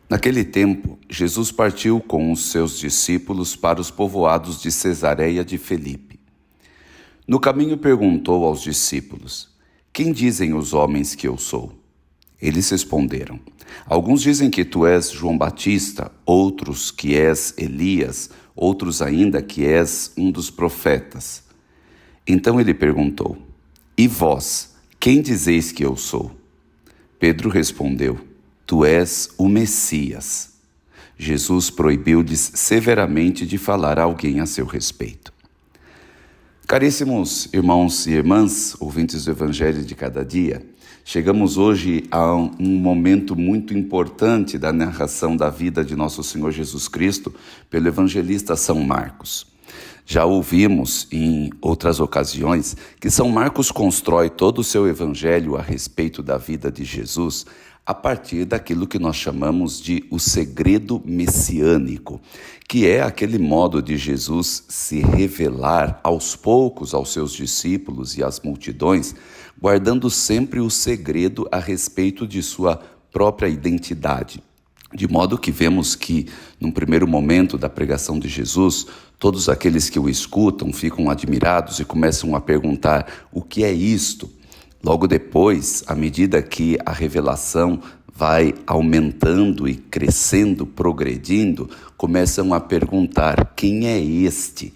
Naquele tempo, Jesus partiu com os seus discípulos para os povoados de Cesareia de Filipe. No caminho perguntou aos discípulos: Quem dizem os homens que eu sou? Eles responderam: Alguns dizem que tu és João Batista, outros que és Elias, outros ainda que és um dos profetas. Então ele perguntou: E vós, quem dizeis que eu sou? Pedro respondeu: Tu és o Messias. Jesus proibiu-lhes severamente de falar a alguém a seu respeito. Caríssimos irmãos e irmãs, ouvintes do Evangelho de cada dia, chegamos hoje a um momento muito importante da narração da vida de nosso Senhor Jesus Cristo pelo evangelista São Marcos. Já ouvimos em outras ocasiões que São Marcos constrói todo o seu evangelho a respeito da vida de Jesus a partir daquilo que nós chamamos de o segredo messiânico, que é aquele modo de Jesus se revelar aos poucos aos seus discípulos e às multidões, guardando sempre o segredo a respeito de sua própria identidade. De modo que vemos que, num primeiro momento da pregação de Jesus, todos aqueles que o escutam ficam admirados e começam a perguntar: o que é isto? Logo depois, à medida que a revelação vai aumentando e crescendo, progredindo, começam a perguntar: quem é este?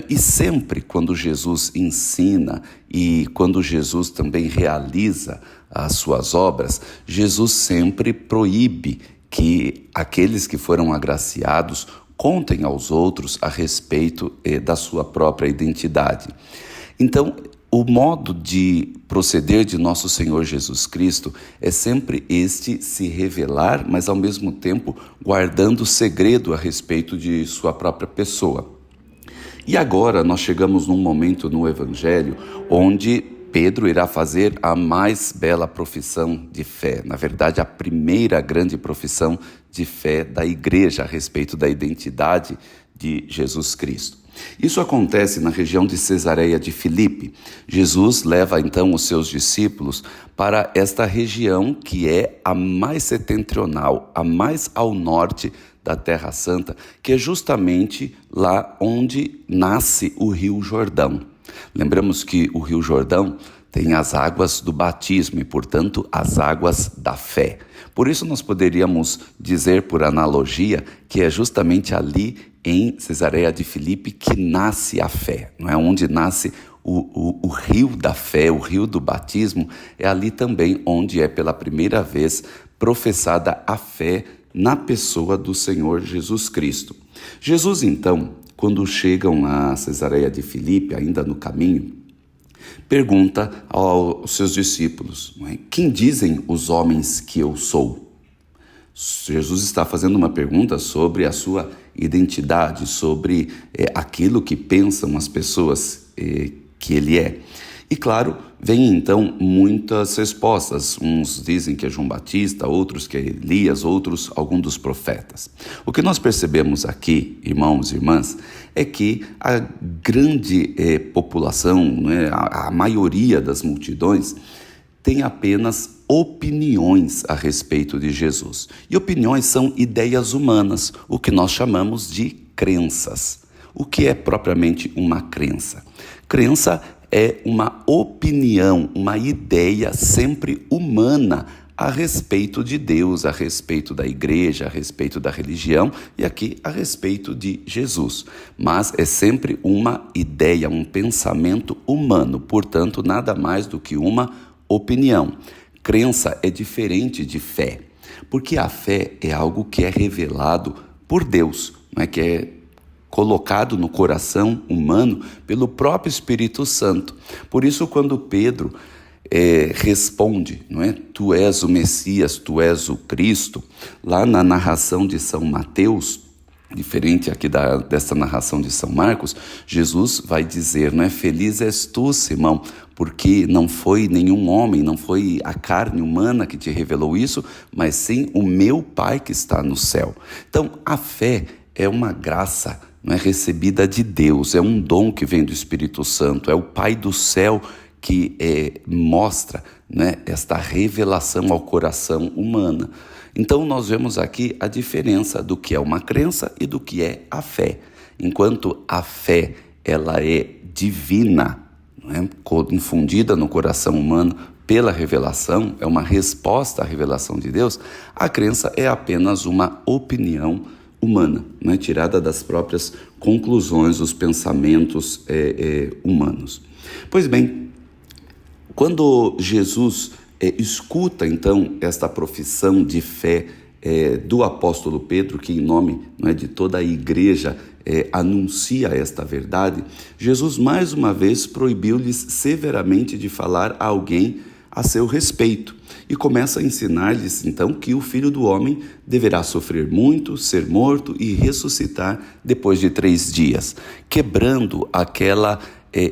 E sempre quando Jesus ensina e quando Jesus também realiza as suas obras, Jesus sempre proíbe que aqueles que foram agraciados contem aos outros a respeito da sua própria identidade. Então, o modo de proceder de nosso Senhor Jesus Cristo é sempre este se revelar, mas ao mesmo tempo guardando segredo a respeito de sua própria pessoa. E agora nós chegamos num momento no Evangelho onde Pedro irá fazer a mais bela profissão de fé, na verdade a primeira grande profissão de fé da igreja a respeito da identidade de Jesus Cristo. Isso acontece na região de Cesareia de Filipe. Jesus leva então os seus discípulos para esta região que é a mais setentrional, a mais ao norte da Terra Santa, que é justamente lá onde nasce o Rio Jordão. Lembramos que o Rio Jordão tem as águas do batismo e, portanto, as águas da fé. Por isso nós poderíamos dizer, por analogia, que é justamente ali em Cesareia de Filipe que nasce a fé, não é? Onde nasce o rio da fé, o rio do batismo, é ali também onde é pela primeira vez professada a fé na pessoa do Senhor Jesus Cristo. Jesus, então, quando chegam a Cesareia de Filipe, ainda no caminho, pergunta aos seus discípulos: Quem dizem os homens que eu sou? Jesus está fazendo uma pergunta sobre a sua identidade, sobre aquilo que pensam as pessoas que ele é. E claro, vem então muitas respostas. Uns dizem que é João Batista, outros que é Elias, outros algum dos profetas. O que nós percebemos aqui, irmãos e irmãs, é que a grande população, a maioria das multidões, tem apenas opiniões a respeito de Jesus. E opiniões são ideias humanas, o que nós chamamos de crenças. O que é propriamente uma crença? Crença é uma opinião, uma ideia sempre humana a respeito de Deus, a respeito da igreja, a respeito da religião e aqui a respeito de Jesus. Mas é sempre uma ideia, um pensamento humano, portanto, nada mais do que uma opinião. Crença é diferente de fé, porque a fé é algo que é revelado por Deus, não é? Que é colocado no coração humano pelo próprio Espírito Santo. Por isso, quando Pedro responde, não é? Tu és o Messias, tu és o Cristo, lá na narração de São Mateus, diferente aqui dessa narração de São Marcos, Jesus vai dizer, não é? Feliz és tu, Simão, porque não foi nenhum homem, não foi a carne humana que te revelou isso, mas sim o meu Pai que está no céu. Então, a fé é uma graça, não é, recebida de Deus, é um dom que vem do Espírito Santo, é o Pai do céu que mostra, né, esta revelação ao coração humano. Então nós vemos aqui a diferença do que é uma crença e do que é a fé. Enquanto a fé ela é divina, não é? Infundida no coração humano pela revelação, é uma resposta à revelação de Deus, a crença é apenas uma opinião humana, não é? Tirada das próprias conclusões, dos pensamentos humanos. Pois bem, quando Jesus escuta então esta profissão de fé do apóstolo Pedro, que em nome, não é, de toda a igreja anuncia esta verdade, Jesus mais uma vez proibiu-lhes severamente de falar a alguém a seu respeito e começa a ensinar-lhes então que o Filho do Homem deverá sofrer muito, ser morto e ressuscitar depois de 3 dias, quebrando aquela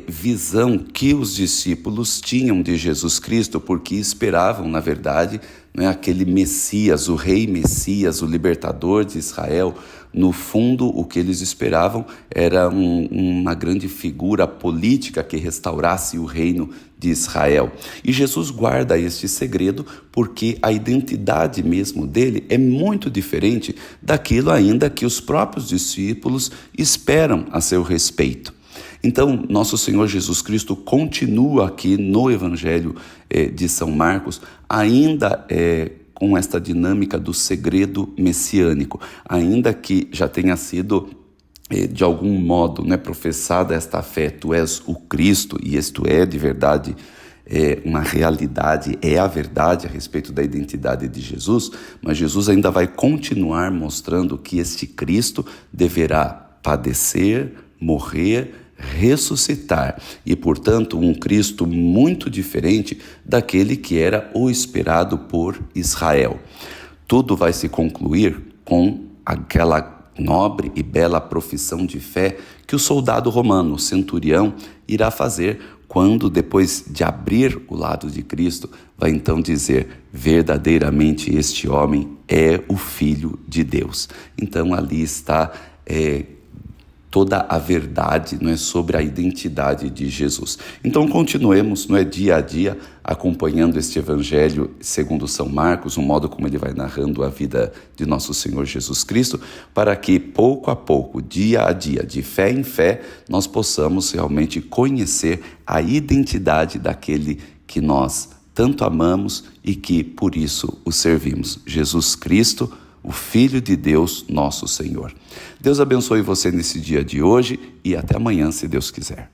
visão que os discípulos tinham de Jesus Cristo, porque esperavam, na verdade, aquele Messias, o Rei Messias, o libertador de Israel. No fundo, o que eles esperavam era uma grande figura política que restaurasse o reino de Israel. E Jesus guarda este segredo porque a identidade mesmo dele é muito diferente daquilo ainda que os próprios discípulos esperam a seu respeito. Então, nosso Senhor Jesus Cristo continua aqui no Evangelho de São Marcos, ainda com esta dinâmica do segredo messiânico, ainda que já tenha sido, de algum modo, professada esta fé, tu és o Cristo, e isto é de verdade uma realidade, é a verdade a respeito da identidade de Jesus, mas Jesus ainda vai continuar mostrando que este Cristo deverá padecer, morrer, ressuscitar e, portanto, um Cristo muito diferente daquele que era o esperado por Israel. Tudo vai se concluir com aquela nobre e bela profissão de fé que o soldado romano, o centurião, irá fazer quando, depois de abrir o lado de Cristo, vai então dizer: verdadeiramente este homem é o Filho de Deus. Então ali está toda a verdade, sobre a identidade de Jesus. Então continuemos, dia a dia, acompanhando este Evangelho segundo São Marcos, o modo como ele vai narrando a vida de nosso Senhor Jesus Cristo, para que pouco a pouco, dia a dia, de fé em fé, nós possamos realmente conhecer a identidade daquele que nós tanto amamos e que por isso o servimos, Jesus Cristo, o Filho de Deus, nosso Senhor. Deus abençoe você nesse dia de hoje e até amanhã, se Deus quiser.